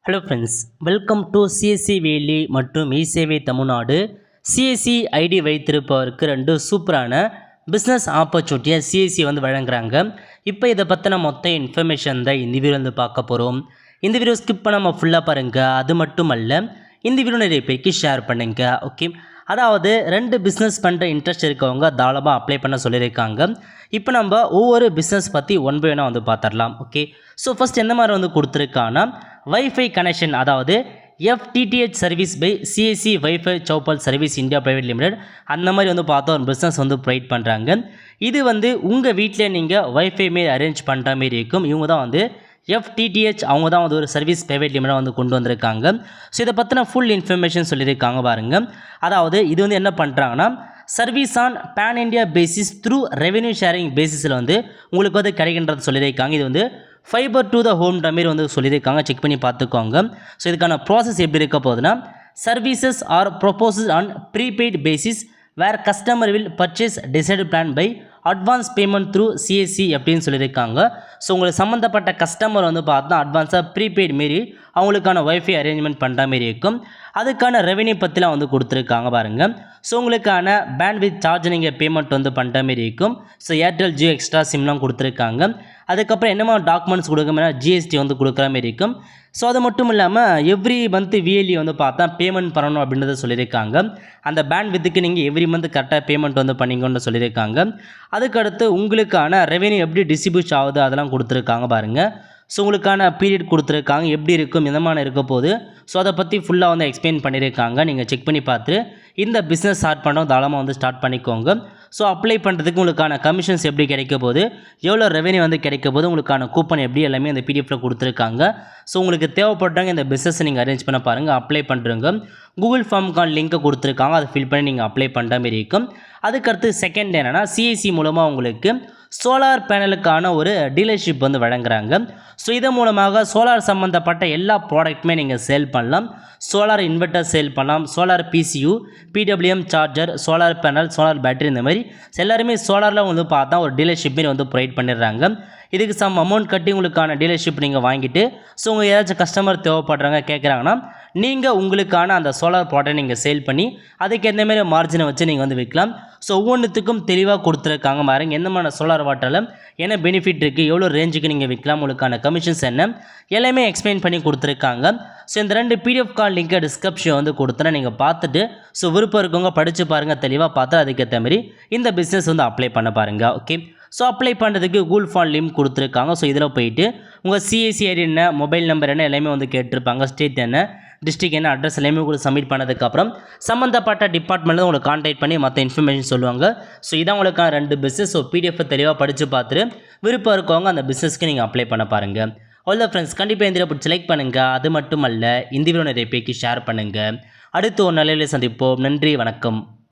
Hello friends, welcome to CSC வேலி மற்றும் இசேவை தமிழ்நாடு. சிஎஸ்சி ஐடி வைத்திருப்பவருக்கு 2 சூப்பரான பிஸ்னஸ் ஆப்பர்ச்சுனிட்டியை சிஎஸ்சி வழங்குறாங்க. இப்போ இதை பற்றின மொத்த இன்ஃபர்மேஷன் தான் இந்த வீடியோ பார்க்க போகிறோம். இந்த வீடியோ ஸ்கிப் பண்ணாமல் ஃபுல்லாக பாருங்கள். அது மட்டும் அல்ல, இந்த வீடியோ நிறைய பேருக்கு ஷேர் பண்ணுங்க. ஓகே, அதாவது 2 பிஸ்னஸ் பண்ணுற இன்ட்ரெஸ்ட் இருக்கவங்க தாராளமாக அப்ளை பண்ண சொல்லியிருக்காங்க. இப்போ நம்ம ஒவ்வொரு பிஸ்னஸ் பற்றி ஒன் பை ஒன்னாக பார்த்துடலாம். ஓகே, ஸோ ஃபஸ்ட் எந்த மாதிரி கொடுத்துருக்காங்கன்னா, வைஃபை கனெக்ஷன், அதாவது FTTH service by CSC wifi Choupal service India private limited, அந்த மாதிரி பார்த்தா ஒரு பிஸ்னஸ் ப்ரொவைட் பண்ணுறாங்க. இது உங்கள் வீட்டில் நீங்கள் வைஃபை மாரி அரேஞ்ச் பண்ணுற மாரி இருக்கும். இவங்க தான் எஃப்டிடிஹெச், அவங்க தான் ஒரு சர்வீஸ் பிரைவேட் லிமிடெட் கொண்டு வந்திருக்காங்க. ஸோ இதை பற்றின ஃபுல் இன்ஃபர்மேஷன் சொல்லியிருக்காங்க பாருங்கள். அதாவது இது என்ன பண்ணுறாங்கன்னா, service on pan India basis through revenue sharing பேசிஸில் உங்களுக்கு கிடைக்கின்றது சொல்லியிருக்காங்க. இது ஃபைபர் டு த ஹோம்ன்ற மாரி சொல்லியிருக்காங்க. செக் பண்ணி பார்த்துக்கோங்க. ஸோ இதுக்கான ப்ராசஸ் எப்படி இருக்க போகுதுன்னா, services are proposes on prepaid basis where customer will purchase decide plan by advance payment through CSC அப்படின்னு சொல்லியிருக்காங்க. ஸோ உங்களுக்கு சம்மந்தப்பட்ட கஸ்டமர் பார்த்தா அட்வான்ஸாக ப்ரீபெய்ட் மாரி அவங்களுக்கான வைஃபை அரேஞ்ச்மெண்ட் பண்ணுற மாரி இருக்கும். அதுக்கான ரெவென்யூ பற்றிலாம் கொடுத்துருக்காங்க பாருங்கள். ஸோ உங்களுக்கான பேண்ட்வித் சார்ஜ் நீங்கள் பேமெண்ட் பண்ணுற மாரி இருக்கும். ஸோ ஏர்டெல் ஜியோ எக்ஸ்ட்ரா சிம்லாம் கொடுத்துருக்காங்க. அதுக்கப்புறம் என்னமா டாக்குமெண்ட்ஸ் கொடுக்கணும்னா ஜிஎஸ்டி கொடுக்குற மாரி இருக்கும். ஸோ அது மட்டும் இல்லாமல் எவ்ரி மந்த் விஎல்இ பார்த்தா பேமெண்ட் பண்ணணும் அப்படின்றத சொல்லியிருக்காங்க. அந்த பேண்ட்வித்துக்கு நீங்கள் எவ்ரி மந்த் கரெக்டாக பேமெண்ட் பண்ணிங்கன்னு சொல்லியிருக்காங்க. அதுக்கடுத்து உங்களுக்கான ரெவென்யூ எப்படி டிஸ்ட்ரிபியூட் ஆகுது அதெல்லாம் கொடுத்துருக்காங்க பாருங்கள். ஸோ உங்களுக்கான பீரியட் கொடுத்துருக்காங்க, எப்படி இருக்கும், எந்தமான இருக்க போகுது. ஸோ அதை பற்றி ஃபுல்லாக எக்ஸ்பிளைன் பண்ணியிருக்காங்க. நீங்கள் செக் பண்ணி பார்த்து இந்த பிஸ்னஸ் ஸ்டார்ட் பண்ணோம் தாராளமாக ஸ்டார்ட் பண்ணிக்கோங்க. ஸோ அப்ளை பண்ணுறதுக்கு உங்களுக்கான கமிஷன்ஸ் எப்படி கிடைக்க போகுது, எவ்வளோ ரெவென்யூ கிடைக்க போகுது, உங்களுக்கான கூப்பன் எப்படி, எல்லாமே அந்த பிடிஎஃப்பில் கொடுத்துருக்காங்க. ஸோ உங்களுக்கு தேவைப்படுறாங்க இந்த பிஸ்னஸை நீங்கள் அரேஞ்ச் பண்ண பாருங்கள், அப்ளை பண்ணுறங்க. கூகுள் ஃபார்முக்கான லிங்க்கை கொடுத்துருக்காங்க, அதை ஃபில் பண்ணி நீங்கள் அப்ளை பண்ணுற மாரி இருக்கும். அதுக்கடுத்து செகண்ட் என்னென்னா, சிஐசி மூலமாக உங்களுக்கு சோலார் பேனலுக்கான ஒரு டீலர்ஷிப் வழங்குறாங்க. ஸோ இதன் மூலமாக சோலார் சம்மந்தப்பட்ட எல்லா ப்ராடக்ட்டுமே நீங்கள் சேல் பண்ணலாம். சோலார் இன்வெர்ட்டர் சேல் பண்ணலாம், solar PCU, PWM charger, solar panel, solar battery, இந்த மாதிரி எல்லாருமே சோலாரில் பார்த்தா ஒரு டீலர்ஷிப் மாரி ப்ரொவைட் பண்ணிடுறாங்க. இதுக்கு சம் அமௌண்ட் கட்டி உங்களுக்கான டீலர்ஷிப் நீங்கள் வாங்கிட்டு, ஸோ உங்கள் ஏதாச்சும் கஸ்டமர் தேவைப்படுறாங்க கேட்குறாங்கன்னா, நீங்கள் உங்களுக்கான அந்த சோலார் ப்ராடக்ட் நீங்கள் சேல் பண்ணி அதுக்கு எந்த மாதிரி மார்ஜினை வச்சு நீங்கள் விற்கலாம். ஸோ ஒவ்வொன்றுத்துக்கும் தெளிவாக கொடுத்துருக்காங்க பாருங்க. எந்தமான சோலார் வாட்டரில் என்ன பெனிஃபிட் இருக்குது, எவ்வளோ ரேஞ்சுக்கு நீங்கள் விற்கலாம், உங்களுக்கான கமிஷன்ஸ் என்ன, எல்லாமே எக்ஸ்பிளைன் பண்ணி கொடுத்துருக்காங்க. ஸோ இந்த 2 பிடிஎஃப் கால் லிங்கை டிஸ்கிரிப்ஷன் கொடுத்துறேன், நீங்கள் பார்த்துட்டு ஸோ விருப்பம் இருக்கவங்க படித்து பாருங்கள், தெளிவாக பார்த்து அதுக்கேற்ற மாதிரி இந்த பிஸ்னஸ் அப்ளை பண்ண பாருங்கள். ஓகே, ஸோ அப்ளை பண்ணுறதுக்கு கூகுள் ஃபார்ம் லிங்க் கொடுத்துருக்காங்க. ஸோ இதில் போயிட்டு உங்கள் சிஎஸ்சி ஐடி என்ன, மொபைல் நம்பர் என்ன, எல்லாமே கேட்டிருப்பாங்க. ஸ்டேட் என்ன, டிஸ்ட்ரிக்ட் என்ன, அட்ரஸ் எல்லாமே கூட சப்மிட் பண்ணதுக்கப்புறம் சம்மந்தப்பட்ட டிபார்ட்மெண்ட்டில் உங்களை கான்டாக்ட் பண்ணி மற்ற இன்ஃபர்மேஷன் சொல்லுவாங்க. ஸோ இதான் உங்களுக்கான 2 பிஸ்னஸ். ஸோ பிடிஎஃப் தெளிவாக படித்து பார்த்துட்டு விருப்பம் இருக்கவங்க அந்த பிஸ்னஸ்க்கு நீங்கள் அப்ளை பண்ண பாருங்கள். அவ்வளோ ஃப்ரெண்ட்ஸ், கண்டிப்பாக இந்த பிடிச்சி லைக் பண்ணுங்கள். அது மட்டும் அல்ல, இந்த வீடியோ நிறைய பேருக்கு ஷேர் பண்ணுங்கள். அடுத்து ஒரு நிலையில் சந்திப்போம். நன்றி, வணக்கம்.